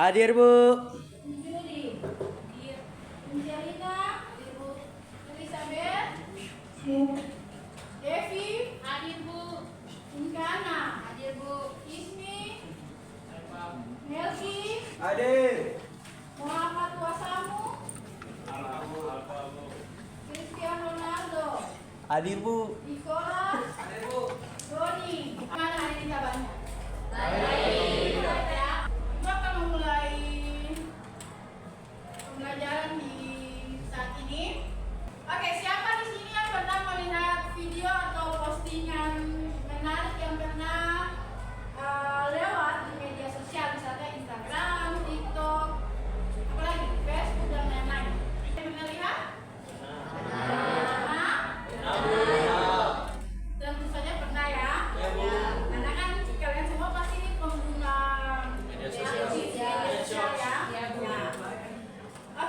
Hadir, Bu. Juli, Angelina, Ibu Elizabeth, Devi, hadir Bu. Inkana, hadir Bu. Ismi, Melki, Hadir. Muhammad Wasamu, Cristiano Ronaldo, Hadir, Bu. Nicholas, Doni. Mana hari ini kabarnya? Baik. Ya. Kita akan memulai pembelajaran di saat ini. Oke, siapa di sini yang pernah melihat video atau postingan menarik yang pernah lewat di media sosial, misalnya Instagram, TikTok, apalagi Facebook dan lain-lain? Pernah lihat? Pernah? Tentu saja pernah ya. Karena kan kalian semua pasti pengguna media sosial ya.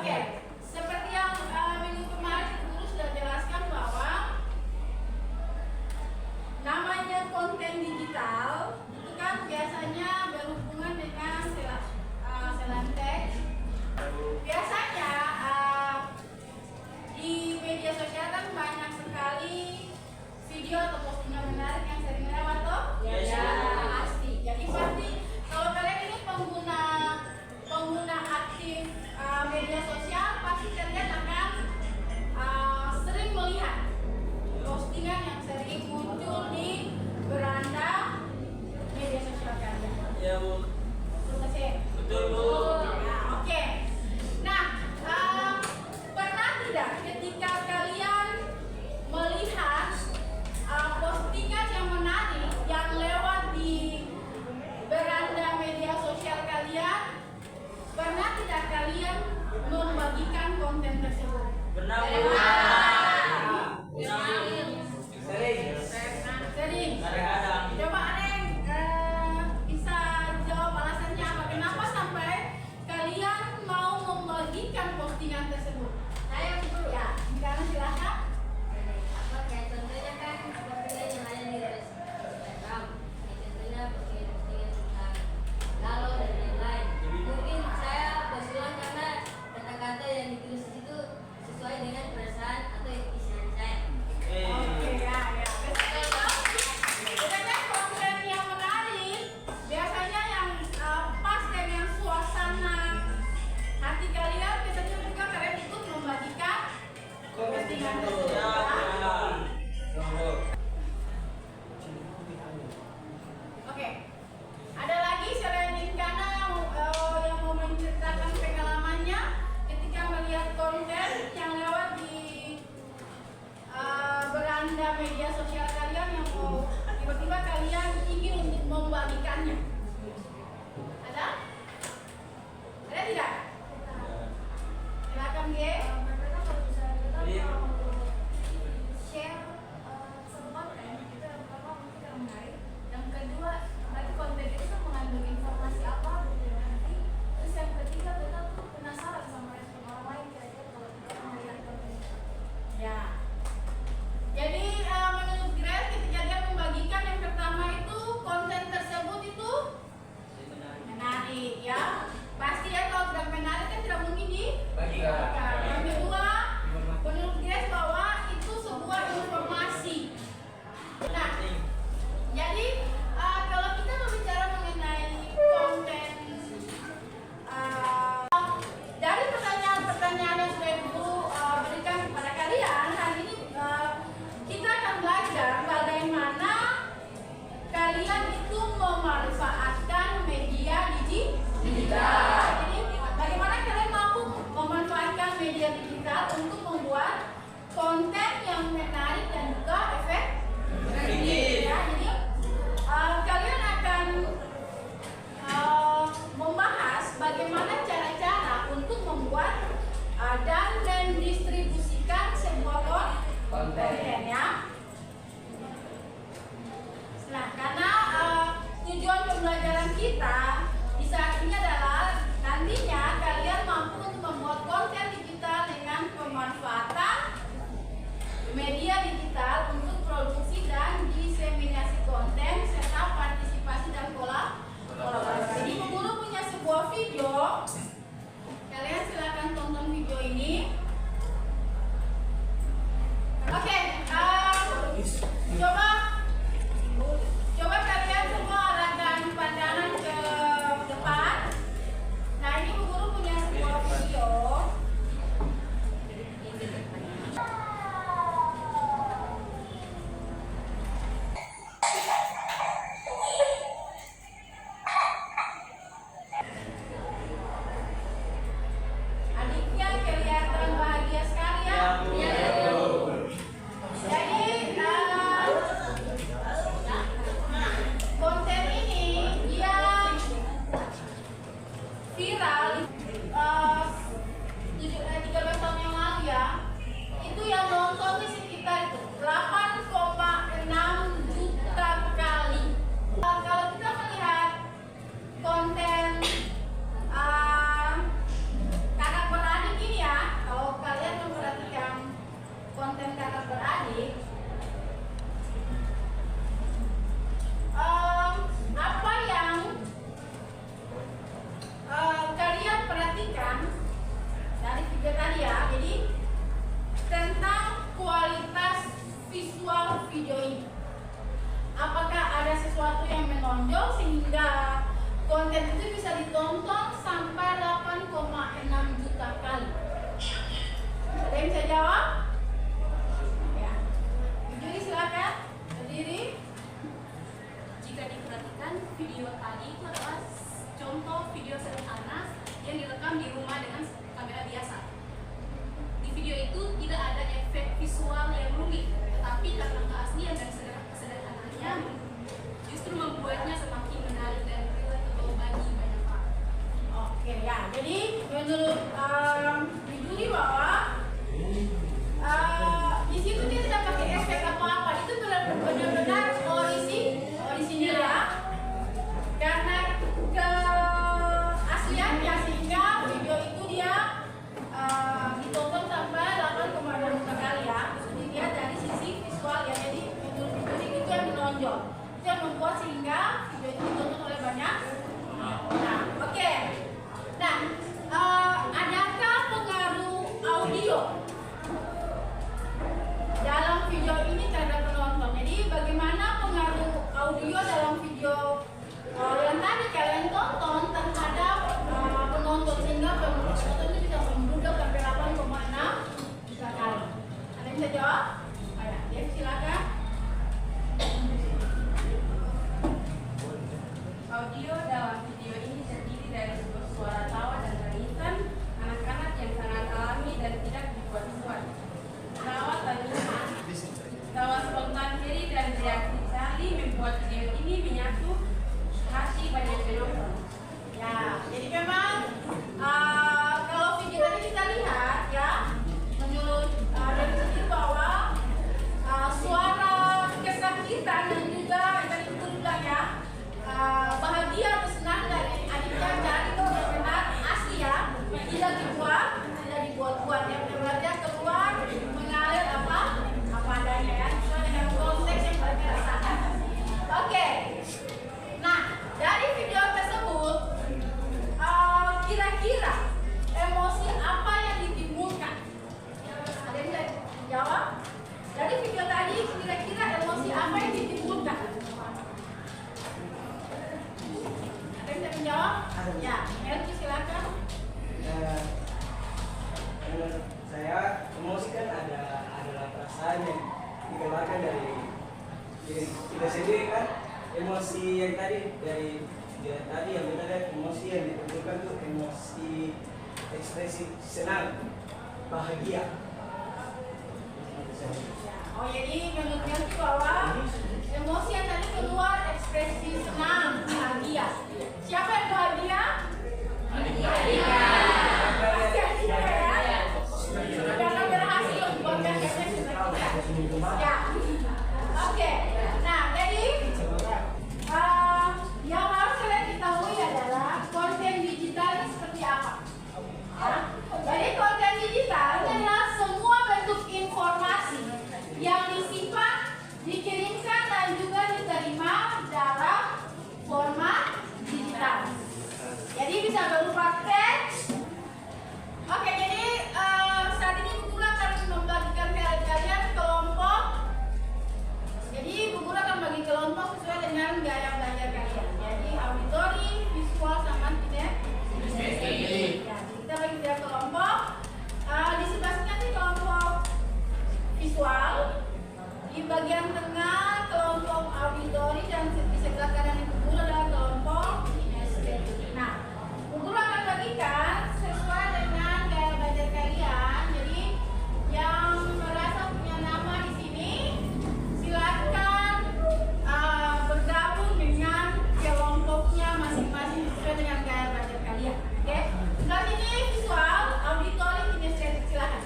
Oke, seperti yang minggu kemarin guru sudah jelaskan bahwa namanya konten digital itu kan biasanya berhubungan dengan selain teks. Biasanya di media sosial kan banyak sekali video atau postingan menarik yang sering lewat toh? Ya, pasti. Jadi pasti kalau kalian ini pengguna aktif media sosial, pasti kalian akan sering melihat postingan yang sering muncul di beranda media sosial kalian. Ya, Bu. Betul nggak sih? Betul, Bu. Ya, oke. Nah, pernah tidak ketika kalian melihat postingan yang menarik yang lewat di beranda media sosial kalian, pernah tidak kalian membagikan konten tersebut? Pernah, Bu. Sering. Sering. Kadang-kadang. Coba ada yang bisa jawab alasannya apa? Kenapa sampai kalian mau membagikan postingan tersebut? Saya dulu ya. Karena silakan. Kayak contohnya kan postingan yang ada di Instagram, kayak contohnya postingan tentang galau dan lain-lain. Mungkin saya kebetulan karena kata-kata yang ditulis di situ sesuai dengan perasaan atau isi saya. Oke, ya. Biasanya konten yang menarik, biasanya yang pas dengan suasana hati kalian, biasanya juga kalian ikut membagikan postingan tersebut. Oke, ada lagi selain Inkana yang mau menceritakan pengalamannya ketika melihat konten yang lewat di beranda media sosial kalian yang mau tiba-tiba kalian ingin untuk membagikannya? Ada? Ada tidak? Silakan G. Share sebuah konten itu yang pertama mungkin yang menarik, yang kedua nanti konten itu kan mengandung informasi apa gitu ya nanti, terus yang ketiga kita tuh penasaran sama respon orang lain kira-kira kalau kita melihat konten itu. Ya. Jadi menurut Grace ketika dia membagikan yang pertama itu konten tersebut itu menarik ya. Pasti ya kalau tidak menarik kan tidak mungkin dibagikan. Yang menonjol sehingga konten itu bisa ditonton sampai 8,6 juta kali. Ada yang bisa jawab? Ya. Juri silakan berdiri. Jika diperhatikan, video tadi itu adalah contoh video sederhana yang direkam di rumah dengan kamera biasa. Di video itu tidak ada efek visual yang rumit, tetapi karena keaslian dan kesederhanaannya justru membuatnya semakin menarik dan relatable bagi banyak orang. Oke ya, jadi menurut juri bahwa di situ dia tidak pakai efek apa-apa, itu benar-benar orisinil ya, karena keasliannya sehingga video itu dia ditonton sampai 8,6 juta kali ya. Terus dilihat dari sisi visual ya, jadi menurut juri itu yang menonjol, itu yang membuat sehingga video itu ditonton oleh banyak. Nah, oke. Nah, adakah pengaruh audio dalam video ini terhadap penonton? Jadi bagaimana pengaruh audio dalam video yang tadi kalian tonton terhadap penonton sehingga penonton itu bisa membludak sampai 8,6 juta kali? Ada yang bisa jawab? Ayo, Dev silakan. Audio dalam video ini terdiri dari sebuah suara tawa dan tangisan anak-anak yang sangat alami dan tidak dibuat-buat. Tawa tangisan, tawa spontan Heri dan reaksi Charlie membuat video ini menyatu hati banyak penonton. Ya, jadi memang kalau video tadi kita lihat ya, menurut dari sini bahwa suara kesakitan dan juga yang tadi kita bilang ya, bahagia atau senang dari adiknya Charlie itu benar-benar asli ya, tidak dibuat-buat ya, benar-benar dia keluar mengalir apa adanya ya, sesuai dengan konteks yang mereka rasakan. Oke. Nah, dari video tersebut kira-kira emosi apa yang ditimbulkan? Ada yang bisa jawab? Dari video tadi kira-kira emosi apa yang ditimbulkan? Ada yang bisa menjawab? Ya, Melki silakan. Menurut saya emosi kan adalah perasaan yang dikeluarkan dari diri kita sendiri kan. Emosi yang tadi yang kita lihat, emosi yang ditimbulkan tuh emosi ekspresi senang, bahagia. Oh, jadi menurut Melki bahwa emosi yang tadi keluar ekspresi senang, bahagia. Siapa yang bahagia? Pasti adiknya ya. Karena berhasil membuatkan ekspresi senang. Ya. Oke. Nah, jadi yang harus kalian ketahui adalah konten digital ini seperti apa. Ya. Jadi konten digital ini adalah semua bentuk informasi yang disimpan, dikirimkan dan juga diterima dalam format digital. Jadi bisa berupa teks. Oke, jadi saat ini Bu Guru akan membagikan kalian kelompok. Jadi Bu Guru akan bagi kelompok sesuai dengan gaya belajar kalian. Jadi auditori, visual sama kinestetik. Ya, kita bagi tiga kelompok. Di sebelah sini nanti kelompok visual, di bagian tengah kelompok auditori dan di sebelah kanan Bu Guru adalah kelompok kinestetik. Nah, Bu Guru akan bagikan sesuai dengan gaya belajar kalian. Jadi yang merasa punya nama di sini silakan bergabung dengan kelompoknya masing-masing sesuai dengan gaya belajar kalian. Oke? Sebelah sini visual, auditori, kinestetik, silakan.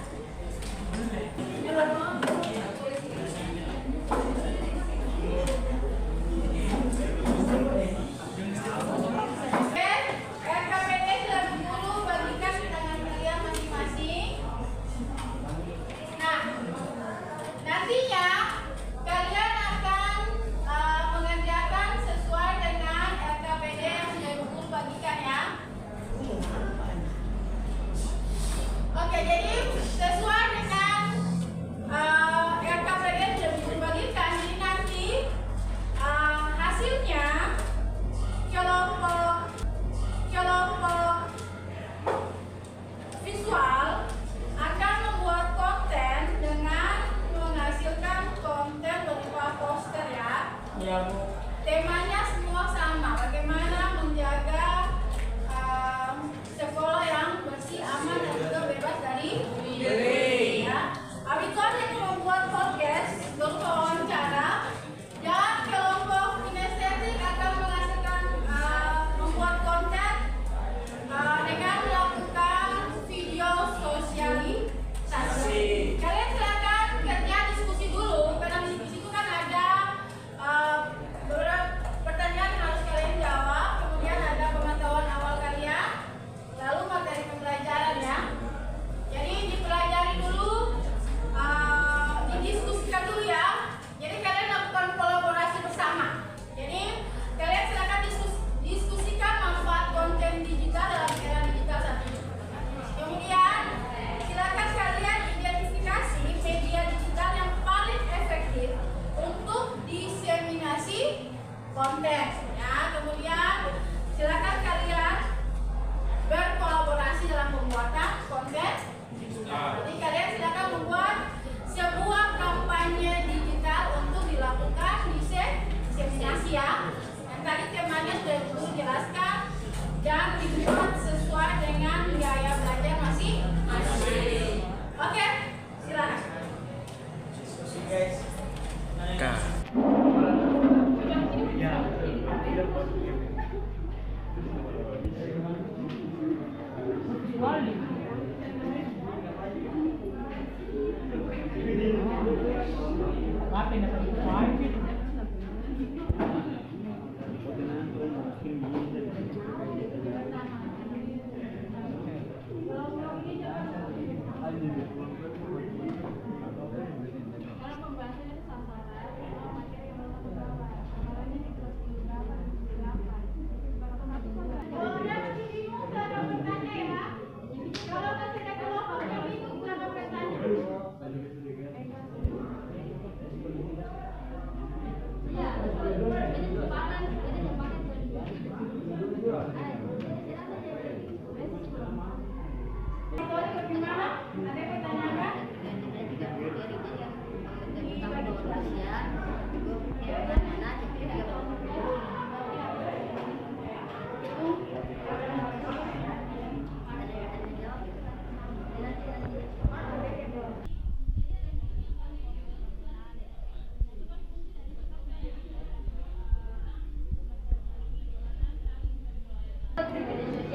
Temanya semua sama, bagaimana menjaga sekolah yang bersih, aman, dan juga bebas dari bullying. Ya. Habitualnya itu membuat podcast, untuk wawancara, dan kelompok kinestetik akan menghasilkan membuat konten dengan melakukan video sosialisasi. Kalian silakan kerja diskusi dulu, karena di diskusi itu kan ada beberapa pertanyaan yang harus kalian jawab, kemudian ada pengetahuan awal kalian, lalu materi pembelajaran ya. Jadi dipelajari dulu, didiskusikan dulu ya. Jadi kalian lakukan kolaborasi bersama. Jadi kalian silakan diskusikan manfaat konten digital dalam era digital saat ini. Kemudian silakan kalian identifikasi media digital yang paling efektif untuk diseminasi konten. Ya, kemudian silakan kalian berkolaborasi dalam pembuatan konten digital. Jadi kalian silakan membuat sebuah kampanye digital untuk dilakukan diseminasi ya. Yang tadi temanya sudah dijelaskan dan dibuat sesuai dengan gaya belajar masing-masing. Oke, silakan. Diskusi guys. Dalam pembahasan itu sasaran, materi yang melakukan amalannya di kelas 8 dan 8. Kalau dalam dirimu sudah bertanya ya. Kalau masih ada kelompok yang bingung sudah bertanya. Ya, ini kesempatan Metode bagaimana? Ada pertanyaan nggak?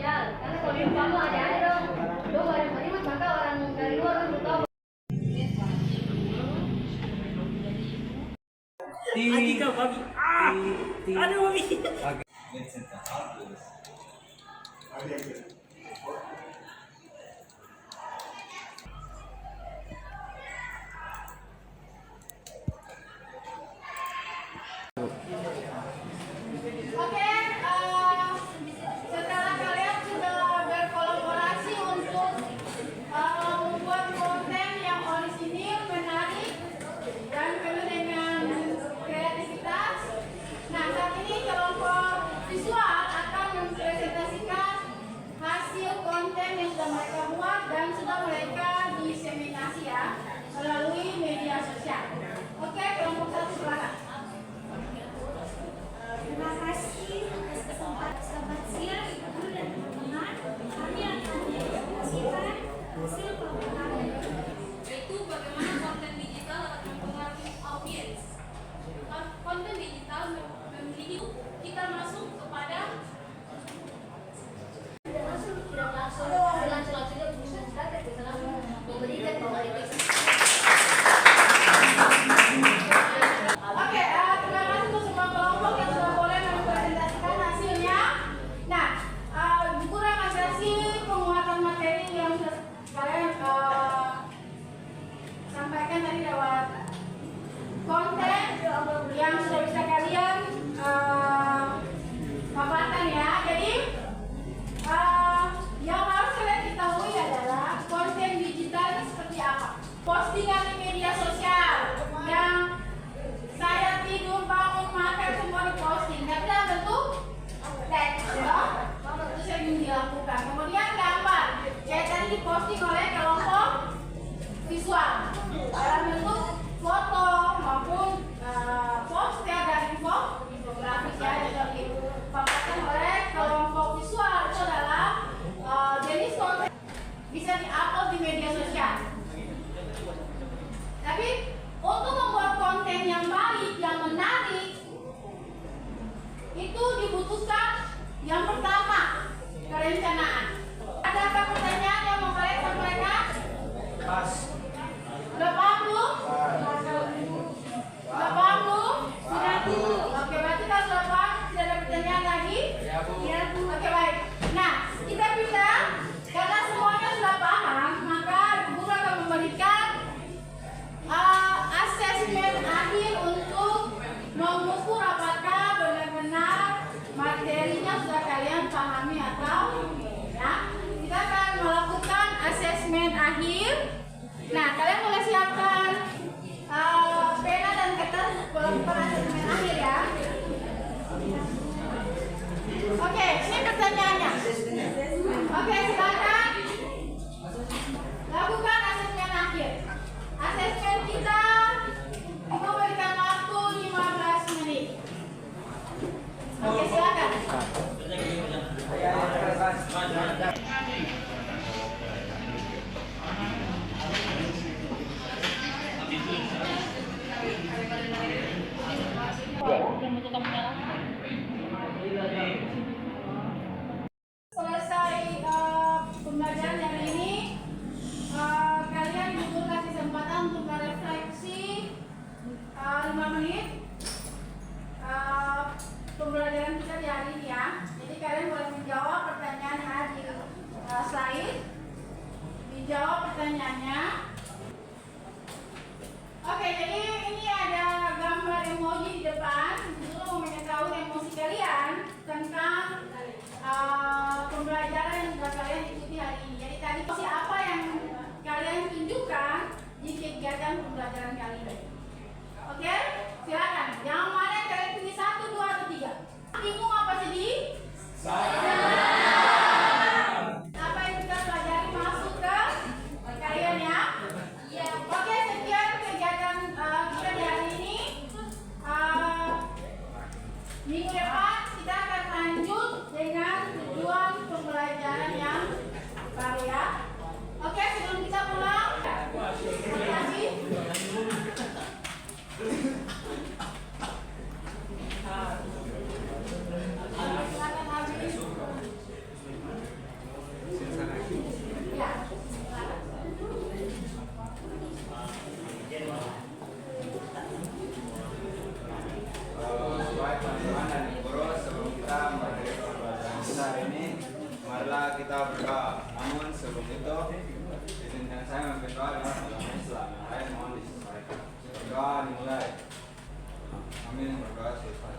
sosial. Karena kalau di kamu ada dong. Dong orang Balimas maka orang dari luar kan belum tahu. Atika babi. Aduh babi. Oke, setelah kalian sudah berkolaborasi untuk membuat konten yang orisinil, menarik, dan penuh dengan kreativitas. Nah, saat ini kelompok visual akan mempresentasikan marilah kita berdoa. Namun sebelum itu, izinkan saya berdoa dengan agama Islam. Yang lain mohon disesuaikan. Berdoa dimulai. Amin. Berdoa selesai.